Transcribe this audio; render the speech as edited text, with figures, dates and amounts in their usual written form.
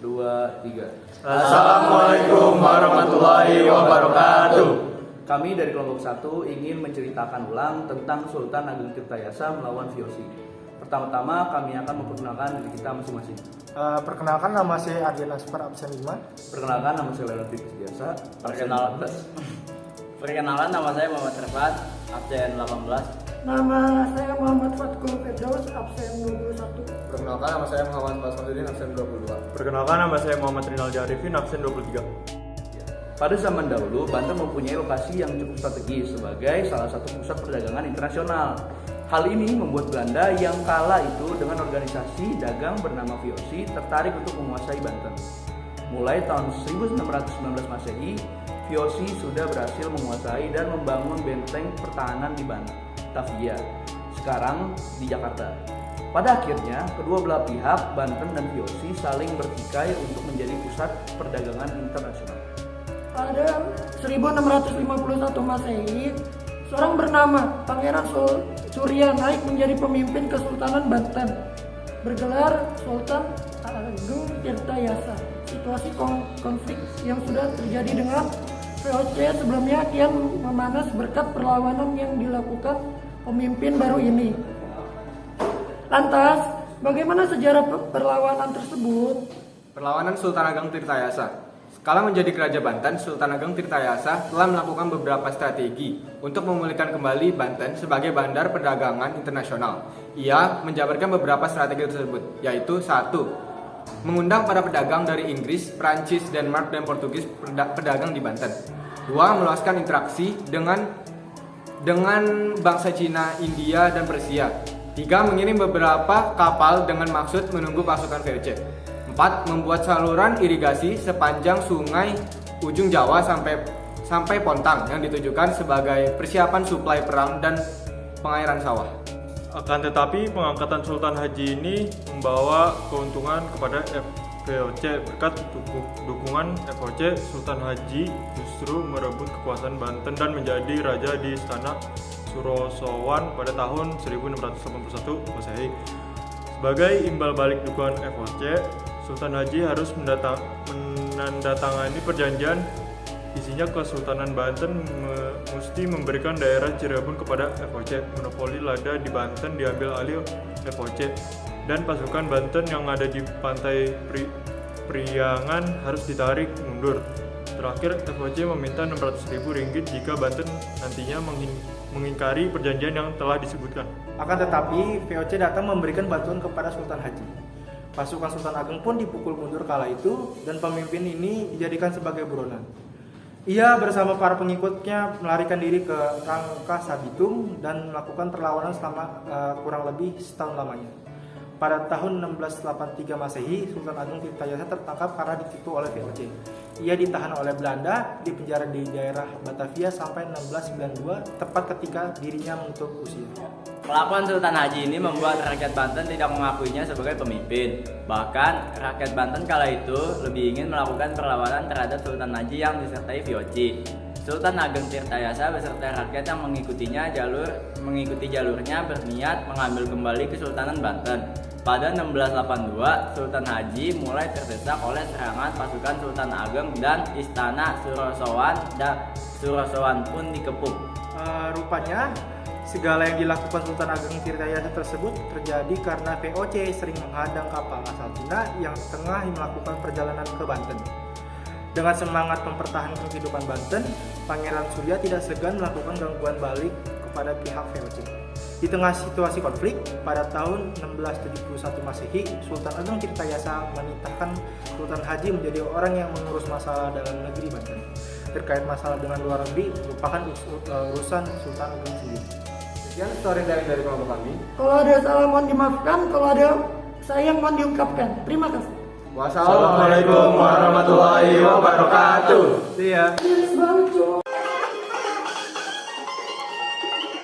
2, 3. Assalamualaikum warahmatullahi wabarakatuh. Kami dari kelompok 1 ingin menceritakan ulang tentang Sultan Ageng Tirtayasa melawan VOC. Pertama-tama kami akan memperkenalkan diri kita masing-masing. Perkenalkan, nama saya Ardian Aspar absen 5. Perkenalkan, nama saya Leonard Fitri biasa. Perkenalan, nama saya Muhammad Rifat, absen 18. Nama saya Muhammad Fatkul Firdaus, absen 21. Perkenalkan, nama saya Muhammad Basmadudin, absen 22. Perkenalkan, nama saya Muhammad Rinal Jarifin, absen 23. Pada zaman dahulu, Banten mempunyai lokasi yang cukup strategis sebagai salah satu pusat perdagangan internasional. Hal ini membuat Belanda yang kala itu dengan organisasi dagang bernama VOC tertarik untuk menguasai Banten. Mulai tahun 1619 Masehi, VOC sudah berhasil menguasai dan membangun benteng pertahanan di Batavia, sekarang di Jakarta. Pada akhirnya, kedua belah pihak, Banten dan VOC, saling bertikai untuk menjadi pusat perdagangan internasional. Pada 1651 Masehi, seorang bernama Pangeran Surya naik menjadi pemimpin Kesultanan Banten, bergelar Sultan Ageng Tirtayasa. Situasi konflik yang sudah terjadi dengan VOC sebelumnya kian memanas berkat perlawanan yang dilakukan pemimpin baru ini. Lantas, bagaimana sejarah perlawanan tersebut? Perlawanan Sultan Ageng Tirtayasa. Kala menjadi Raja Banten, Sultan Ageng Tirtayasa telah melakukan beberapa strategi untuk memulihkan kembali Banten sebagai bandar perdagangan internasional. Ia menjabarkan beberapa strategi tersebut, yaitu 1. Mengundang para pedagang dari Inggris, Prancis, Denmark, dan Portugis pedagang di Banten. 2. Meluaskan interaksi dengan bangsa Cina, India, dan Persia. 3. Mengirim beberapa kapal dengan maksud menunggu pasukan VOC. 4. Membuat saluran irigasi sepanjang sungai ujung Jawa sampai Pontang yang ditujukan sebagai persiapan suplai perang dan pengairan sawah. Akan tetapi, pengangkatan Sultan Haji ini membawa keuntungan kepada VOC. Berkat dukungan VOC, Sultan Haji justru merebut kekuasaan Banten dan menjadi raja di Istana Surosowan pada tahun 1681 Masehi. Sebagai imbal balik dukungan VOC, Sultan Haji harus menandatangani perjanjian. Isinya Kesultanan Banten mesti memberikan daerah Cirebon kepada VOC. Monopoli lada di Banten diambil alih VOC, dan pasukan Banten yang ada di pantai Priangan harus ditarik mundur. Terakhir, VOC meminta Rp600.000 jika Banten nantinya mengingkari perjanjian yang telah disebutkan. Akan tetapi, VOC datang memberikan bantuan kepada Sultan Haji. Pasukan Sultan Ageng pun dipukul mundur kala itu, dan pemimpin ini dijadikan sebagai buronan. Ia bersama para pengikutnya melarikan diri ke Rangka Sabitung dan melakukan perlawanan selama kurang lebih setahun lamanya. Pada tahun 1683 Masehi, Sultan Ageng Tirtayasa tertangkap karena ditipu oleh VOC. Ia ditahan oleh Belanda, dipenjara di daerah Batavia sampai 1692, tepat ketika dirinya menutup usia. Kelakuan Sultan Haji ini membuat rakyat Banten tidak mengakuinya sebagai pemimpin. Bahkan, rakyat Banten kala itu lebih ingin melakukan perlawanan terhadap Sultan Haji yang disertai VOC. Sultan Ageng Tirtayasa beserta rakyat yang mengikuti jalurnya berniat mengambil kembali Kesultanan Banten. Pada 1682, Sultan Haji mulai terdesak oleh serangan pasukan Sultan Ageng dan Istana Surosowan pun dikepung. Rupanya, segala yang dilakukan Sultan Ageng Tirtayasa tersebut terjadi karena VOC sering menghadang kapal asal Cina yang tengah melakukan perjalanan ke Banten. Dengan semangat mempertahankan kehidupan Banten, Pangeran Surya tidak segan melakukan gangguan balik kepada pihak VOC. Di tengah situasi konflik, pada tahun 1671 Masehi, Sultan Ageng Tirtayasa menitahkan Sultan Haji menjadi orang yang mengurus masalah dalam negeri Banten. Terkait masalah dengan luar negeri merupakan urusan Sultan Ageng sendiri. Sekian storytelling dari kelompok kami. Kalau ada salah mohon dimaafkan, kalau ada sayang mohon diungkapkan. Terima kasih. Wassalamualaikum warahmatullahi wabarakatuh. See ya. Cheers, Bang.